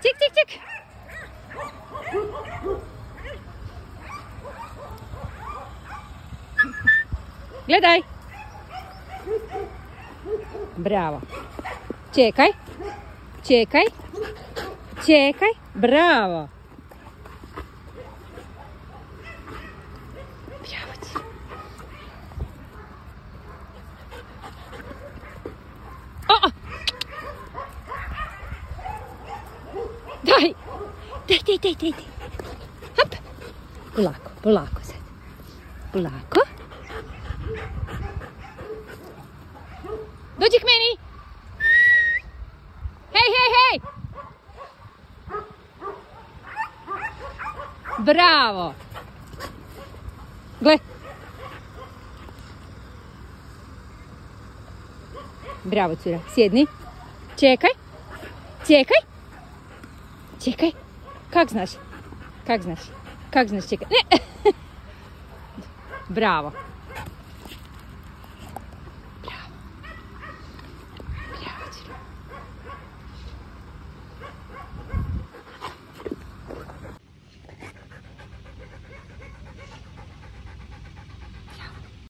Cik, cik, cik. Gledaj. Bravo. Čekaj. Čekaj. Čekaj. Bravo. Bravo ti. Daj. Daj. Hop. Polako sad. Polako. Dođi k meni. Hej. Bravo. Gle. Bravo, cura. Sjedni. Čekaj. Kak znaš čekaj? Ne. Bravo.